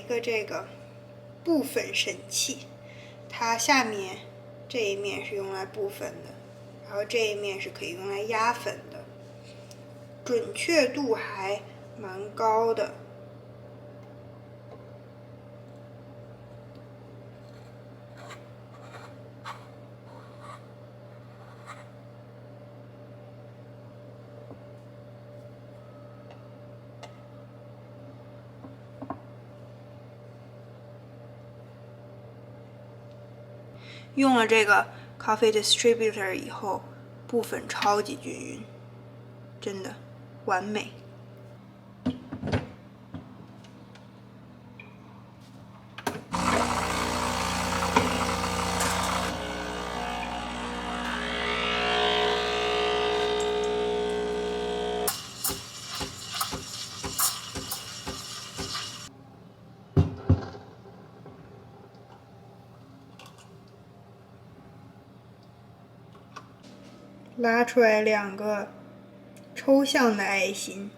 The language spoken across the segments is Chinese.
个这个布粉神器，它下面这一面是用来布粉的，然后这一面是可以用来压粉的，准确度还蛮高的。用了这个 Coffee Distributor 以后，布粉超级均匀，真的完美。拉出来2个抽象的爱心。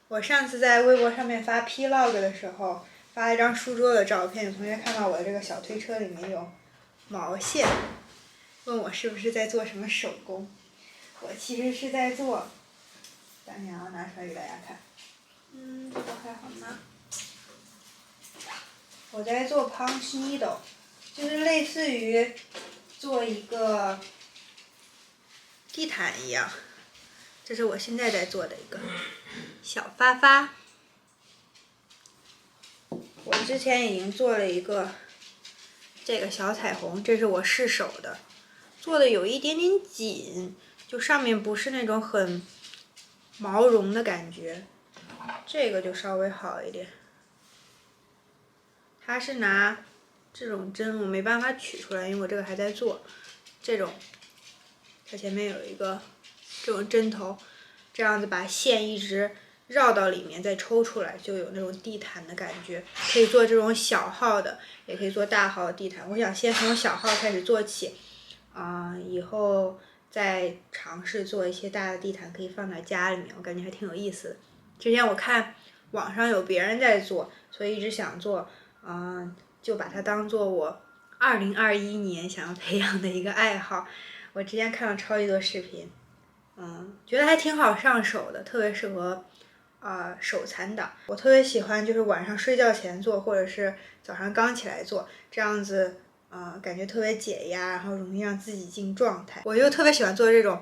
我上次在微博上面发 Plog 的时候，发了一张书桌的照片，有同学看到我的这个小推车里面有毛线，问我是不是在做什么手工。我其实是在做，等一下我拿出来给大家看。这个还好拿。我在做 punch needle， 就是类似于做一个地毯一样。这是我现在在做的一个小发发。我之前已经做了一个这个小彩虹，这是我试手的，做的有一点点紧，就上面不是那种很毛绒的感觉，这个就稍微好一点。它是拿这种针，我没办法取出来，因为我这个还在做。这种，它前面有一个这种针头，这样子把线一直绕到里面，再抽出来，就有那种地毯的感觉。可以做这种小号的，也可以做大号的地毯。我想先从小号开始做起，以后再尝试做一些大的地毯，可以放在家里面，我感觉还挺有意思的。之前我看网上有别人在做，所以一直想做，就把它当做我2021年想要培养的一个爱好。我之前看了超级多视频，觉得还挺好上手的，特别适合手残党。我特别喜欢就是晚上睡觉前做，或者是早上刚起来做，这样子感觉特别解压，然后容易让自己进状态。我就特别喜欢做这种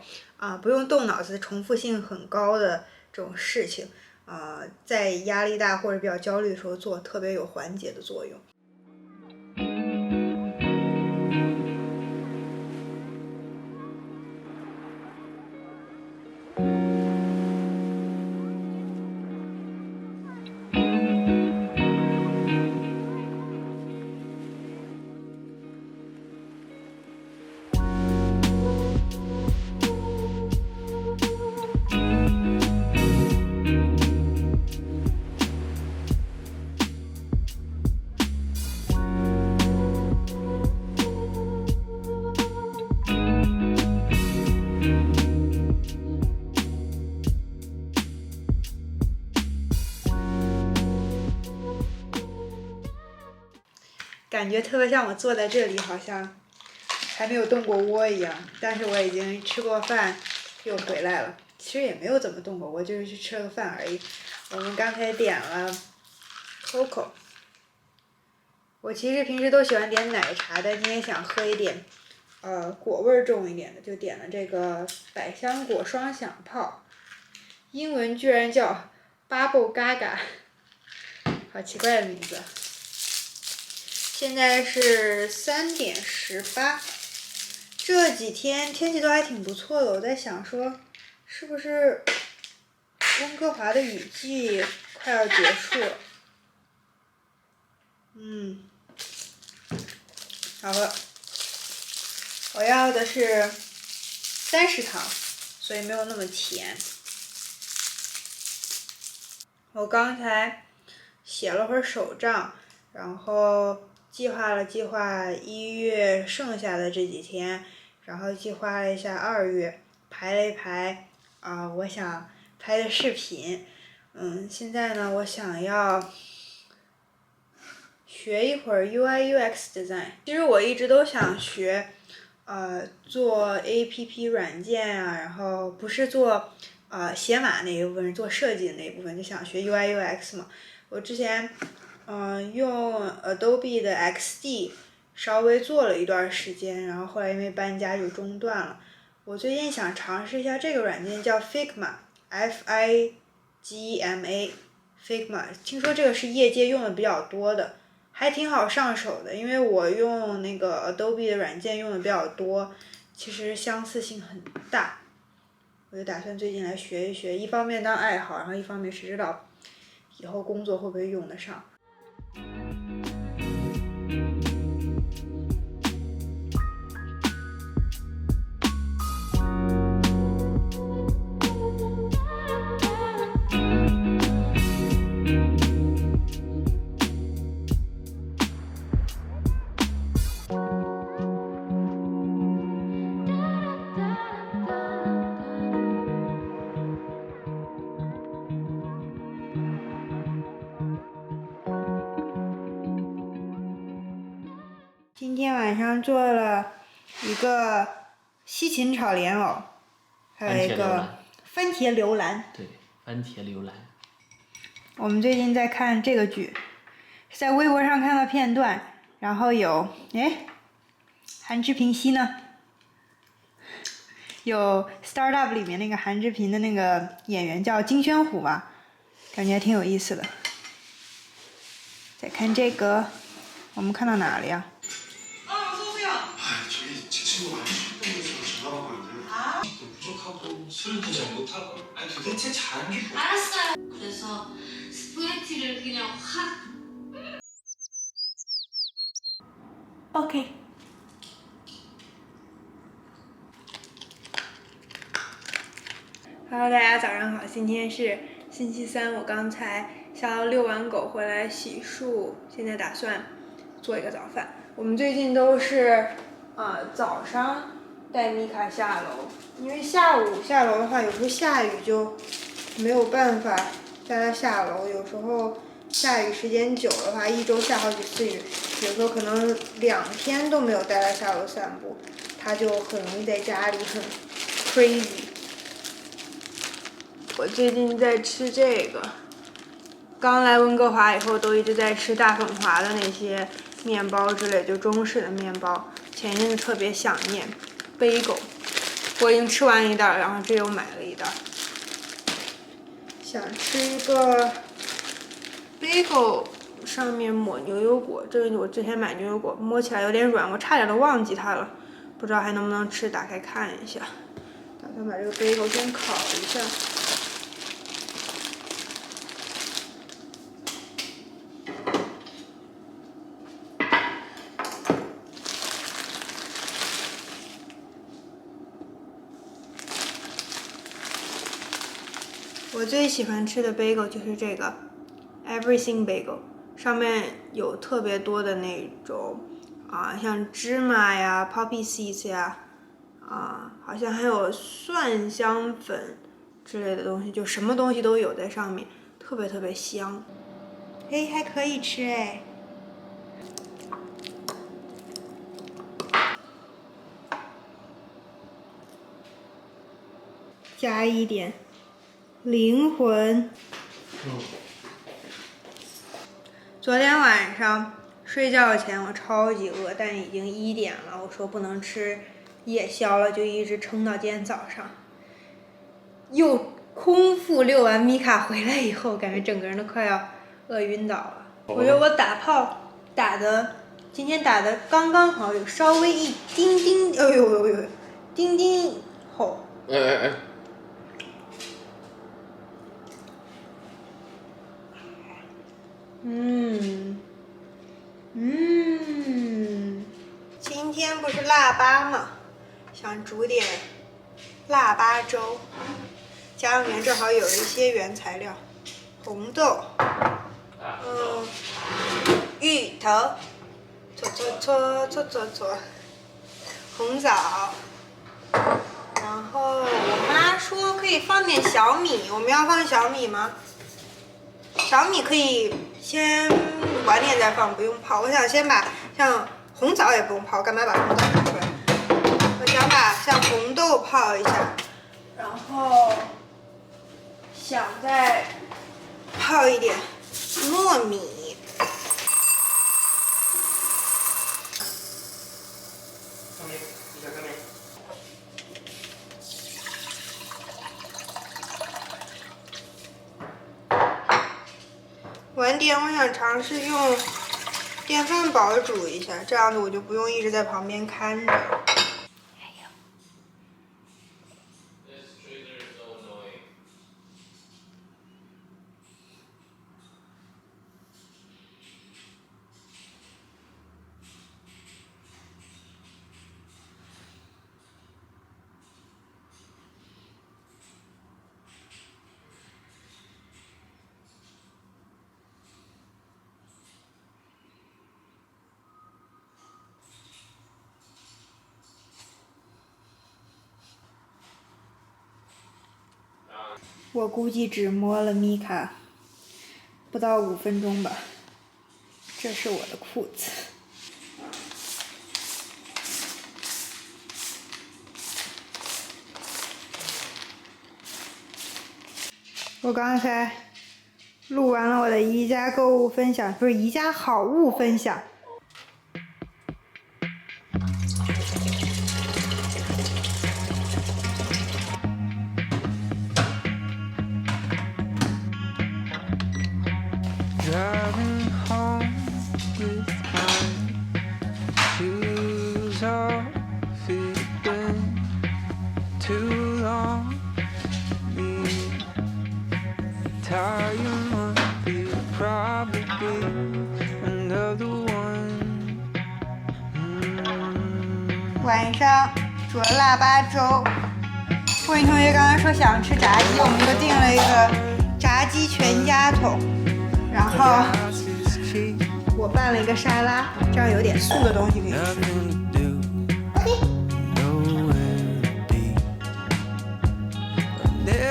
不用动脑子、重复性很高的这种事情，在压力大或者比较焦虑的时候做，特别有缓解的作用。感觉特别像我坐在这里好像还没有动过窝一样，但是我已经吃过饭又回来了。其实也没有怎么动过窝，就是去吃了个饭而已。我们刚才点了 Coco， 我其实平时都喜欢点奶茶，但今天想喝一点果味重一点的，就点了这个百香果双响炮，英文居然叫 Bubble Gaga， 好奇怪的名字。现在是3点18，这几天天气都还挺不错的。我在想说，是不是温哥华的雨季快要结束了。好了，我要的是30糖，所以没有那么甜。我刚才写了会儿手账，然后计划了计划1月剩下的这几天，然后计划了一下2月，排了一排我想拍的视频。现在呢，我想要学一会儿 UI UX design。其实我一直都想学，做 APP 软件啊，然后不是做写码那一部分，是做设计的那一部分，就想学 UI UX 嘛。我之前用 Adobe 的 XD 稍微做了一段时间，然后后来因为搬家就中断了。我最近想尝试一下这个软件，叫 Figma，Figma，听说这个是业界用的比较多的，还挺好上手的。因为我用那个 Adobe 的软件用的比较多，其实相似性很大。我就打算最近来学一学，一方面当爱好，然后一方面谁知道以后工作会不会用得上。今天晚上做了一个西芹炒莲藕，还有一个番茄牛腩。对，番茄牛腩。我们最近在看这个剧，在微博上看到片段，然后有韩志平戏呢，有 Startup 里面那个韩志平的那个演员叫金宣虎吧，感觉还挺有意思的。再看这个，我们看到哪了呀？ 술도 잘 못하고. 아니 도대체 잘하는 게 뭐야? 알았어요. 그래서 스파게티를 그냥 확. OK。Hello， 大家早上好，今天是星期三，我刚才下楼遛完狗回来洗漱，现在打算做一个早饭。我们最近都是早上带米卡下楼，因为下午下楼的话，有时候下雨就没有办法带它下楼，有时候下雨时间久的话，一周下好几次雨，有时候可能2天都没有带它下楼散步，它就很容易在家里很 crazy。我最近在吃这个，刚来温哥华以后都一直在吃大统华的那些面包之类，就中式的面包。前一阵子特别想念bagel，我已经吃完一袋，然后这又买了一袋。想吃一个 bagel， 上面抹牛油果，这个我之前买牛油果，摸起来有点软，我差点都忘记它了，不知道还能不能吃，打开看一下。打算把这个 bagel 先烤一下。我最喜欢吃的 bagel 就是这个 Everything Bagel， 上面有特别多的那种像芝麻呀、poppy seeds 呀，好像还有蒜香粉之类的东西，就什么东西都有在上面，特别特别香。还可以吃哎。加一点灵魂。昨天晚上睡觉前我超级饿，但已经1点了，我说不能吃夜宵了，就一直撑到今天早上。又空腹遛完米卡回来以后，感觉整个人都快要饿晕倒了。我觉得我打炮今天打的刚刚好，有稍微一丁丁，丁丁厚。腊八嘛，想煮点腊八粥。家里面正好有一些原材料，红豆，芋头，搓，红枣，然后我妈说可以放点小米，我们要放小米吗？小米可以先晚点再放，不用泡。我想先把像红枣也不用泡，干嘛把红枣拿出来？我想把像红豆泡一下，然后想再泡一点糯米。晚点我想尝试用电饭煲煮一下，这样子我就不用一直在旁边看着。我估计只摸了米卡不到5分钟吧。这是我的裤子。我刚才录完了我的宜家购物分享，不是宜家好物分享。Driving home with my shoes off, it's been too long. Me tired month, you'll probably be another one. 晚上煮了腊八粥。慧颖同学刚才说想吃炸鸡，我们就订了一个炸鸡全家桶。然后我拌了一个沙拉，这样有点素的东西可以吃。这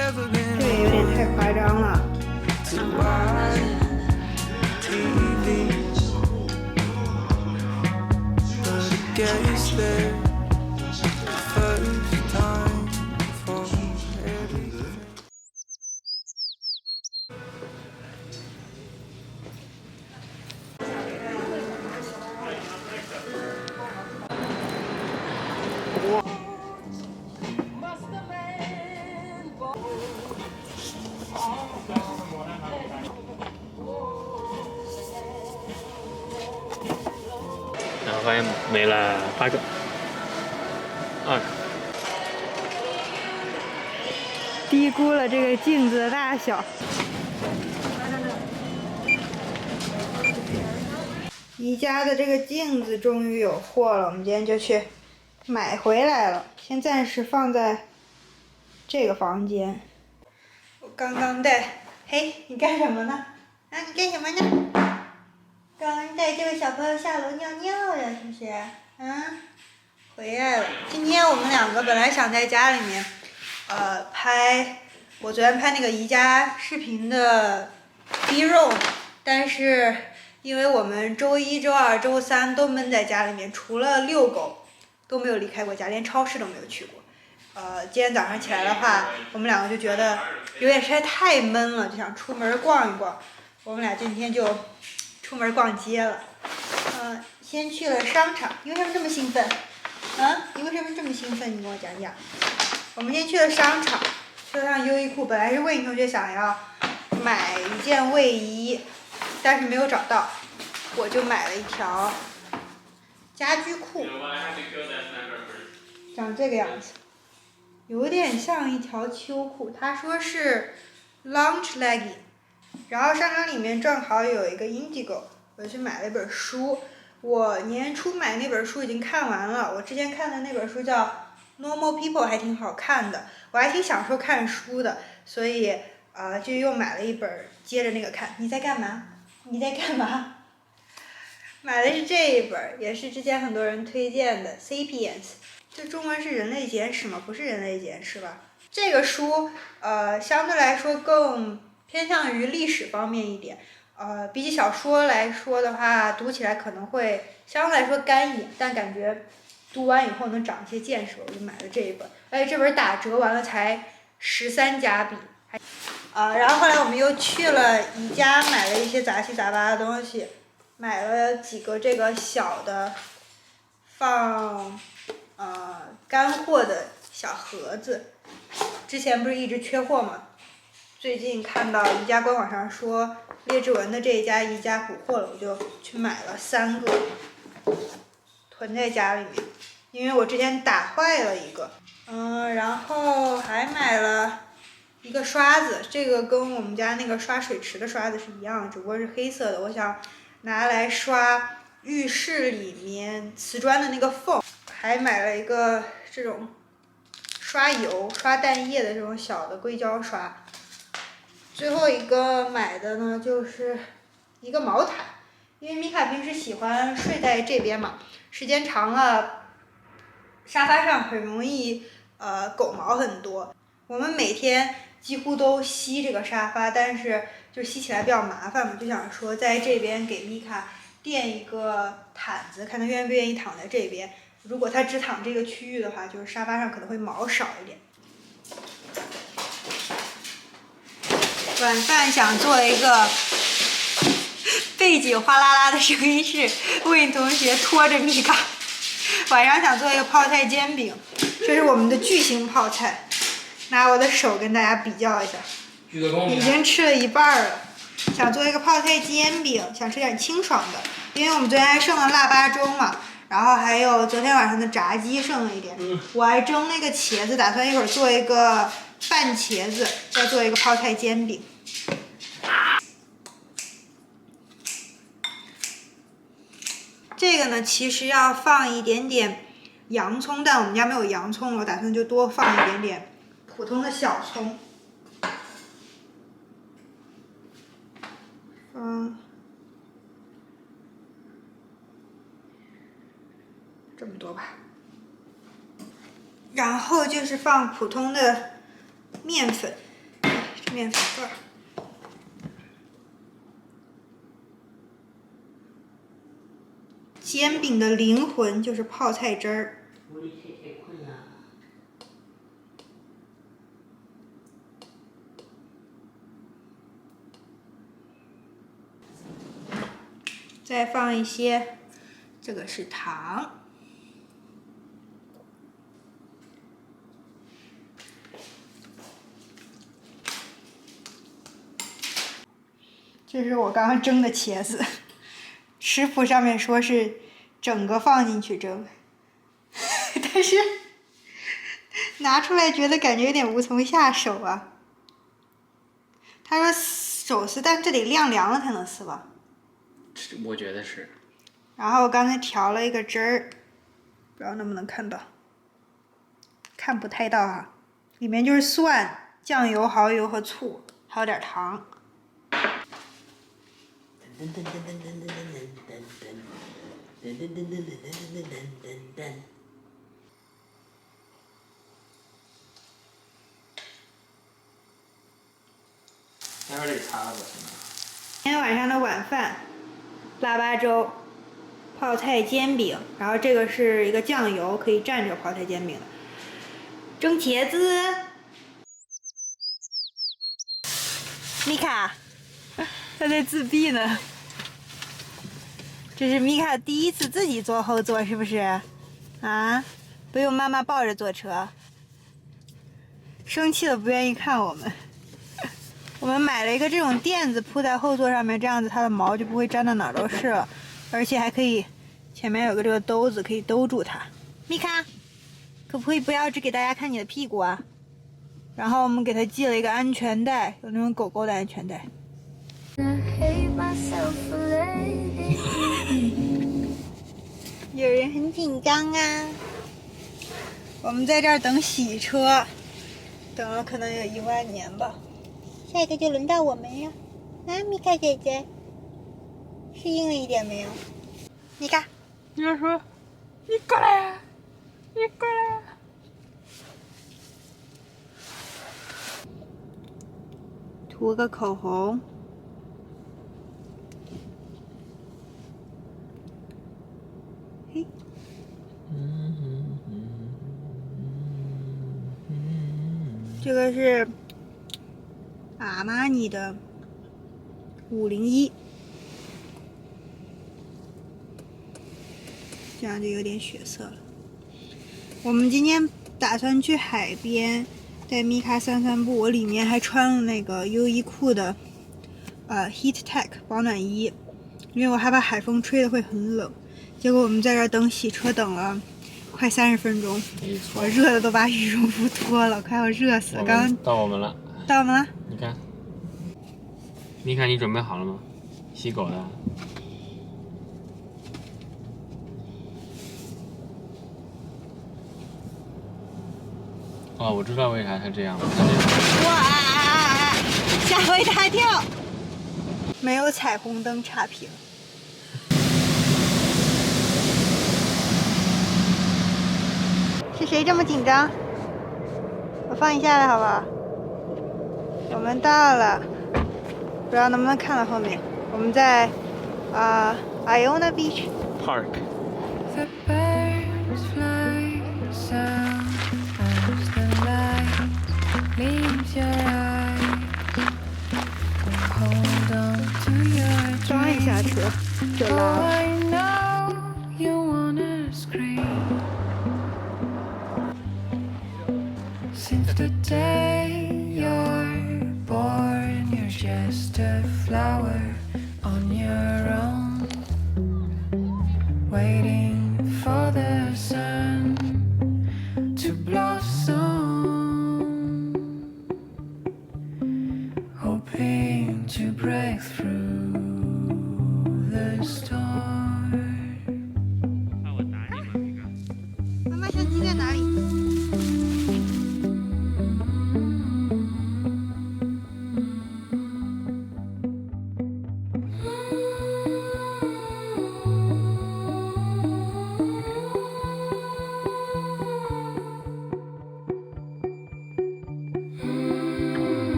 个有点太夸张了。然后发现没了8个，2个。低估了这个镜子的大小。宜家的这个镜子终于有货了，我们今天就去买回来了，先暂时放在这个房间。我刚刚带，嘿，你干什么呢？啊，你干什么呢？刚刚带这位小朋友下楼尿尿呀，是不是？啊，回来了。今天我们两个本来想在家里面，拍我昨天拍那个宜家视频的 B roll， 但是因为我们周1、周2、周3都闷在家里面，除了遛狗都没有离开过家，连超市都没有去过。今天早上起来的话，我们两个就觉得有点实在太闷了，就想出门逛一逛。我们俩今天就出门逛街了。先去了商场。你为什么这么兴奋？你为什么这么兴奋？你跟我讲讲。我们先去了商场，去了趟优衣库。本来是魏颖同学想要买一件卫衣，但是没有找到，我就买了一条家居裤，长这个样子，有点像一条秋裤。他说是 lunch legging， 然后商场里面正好有一个 Indigo， 我去买了一本书。我年初买那本书已经看完了，我之前看的那本书叫《Normal People》，还挺好看的，我还挺享受看书的，所以就又买了一本接着那个看。你在干嘛？你在干嘛？买的是这一本，也是之前很多人推荐的《Sapiens》，这中文是人类简史吗？不是人类简史吧？这个书相对来说更偏向于历史方面一点。比起小说来说的话，读起来可能会相对来说干一点，但感觉读完以后能长一些见识，我就买了这一本。而且这本打折完了才13加币。然后后来我们又去了宜家，买了一些杂七杂八的东西，买了几个这个小的放干货的小盒子，之前不是一直缺货吗？最近看到宜家官网上说列治文的这一家宜家补货了，我就去买了3个，囤在家里面，因为我之前打坏了一个。然后还买了一个刷子，这个跟我们家那个刷水池的刷子是一样的，只不过是黑色的，我想拿来刷浴室里面瓷砖的那个缝。还买了一个这种刷油、刷蛋液的这种小的硅胶刷。最后一个买的呢，就是一个毛毯，因为米卡平时喜欢睡在这边嘛，时间长了，沙发上很容易狗毛很多。我们每天几乎都吸这个沙发，但是就吸起来比较麻烦嘛，就想说在这边给米卡垫一个毯子，看他愿不愿意躺在这边。如果他只躺这个区域的话，就是沙发上可能会毛少一点。晚饭想做一个背景哗啦啦的声音是魏同学拖着米卡。晚上想做一个泡菜煎饼，这是我们的巨型泡菜，拿我的手跟大家比较一下，已经吃了一半了。想做一个泡菜煎饼，想吃点清爽的，因为我们昨天还剩了腊八粥嘛，然后还有昨天晚上的炸鸡剩了一点，我还蒸那个茄子，打算一会儿做一个拌茄子，再做一个泡菜煎饼。这个呢，其实要放一点点洋葱，但我们家没有洋葱，我打算就多放一点点普通的小葱。这么多吧。然后就是放普通的面粉，这面粉这儿。煎饼的灵魂就是泡菜汁儿。再放一些，这个是糖。这是我刚刚蒸的茄子。食谱上面说是整个放进去蒸，但是拿出来觉得感觉有点无从下手啊。他说手撕，但这得晾凉了才能撕吧？我觉得是。然后我刚才调了一个汁儿，不知道能不能看到，看不太到啊。里面就是蒜、酱油、蚝油和醋，还有点糖。待会儿得擦了吧？今天晚上的晚饭，腊八粥、泡菜煎饼，然后这个是一个酱油，可以蘸着泡菜煎饼的。蒸茄子，米卡，他在自闭呢。这是米卡第一次自己坐后座，是不是？啊，不用妈妈抱着坐车。生气了，不愿意看我们。我们买了一个这种垫子铺在后座上面，这样子它的毛就不会粘到哪儿都是了，而且还可以前面有个这个兜子可以兜住它。米卡，可不可以不要只给大家看你的屁股啊？然后我们给它系了一个安全带，有那种狗狗的安全带。有人很紧张啊。我们在这儿等洗车，等了可能有10000年吧。下一个就轮到我们呀！啊，米卡姐姐，适应了一点没有？米卡，你要说，你过来呀、你过来呀、涂个口红。嘿，这个是阿玛尼的501，这样就有点血色了。我们今天打算去海边，带米卡散散步。我里面还穿了那个优衣库的Heat Tech 保暖衣，因为我害怕海风吹的会很冷。结果我们在这儿等洗车，等了快30分钟，我热的都把羽绒服脱了，快要热死了。刚刚到我们了，到我们了，你看，你看你准备好了吗？洗狗的。哦，我知道为啥它这样了。哇，吓我一大跳！没有彩虹灯差评。是谁这么紧张？我放你下来好不好？我们到了，不知道能不能看到后面。我们在Iona Beach Park。 The birds fly south as the light leaves your eyes. Hold on to your 刚一下 dreams. 车就 Oh, 拉了。 I know you wanna scream. Since the day you're born, you're just a flower on your own, waiting for the sun to blossom, hoping to break through the storm.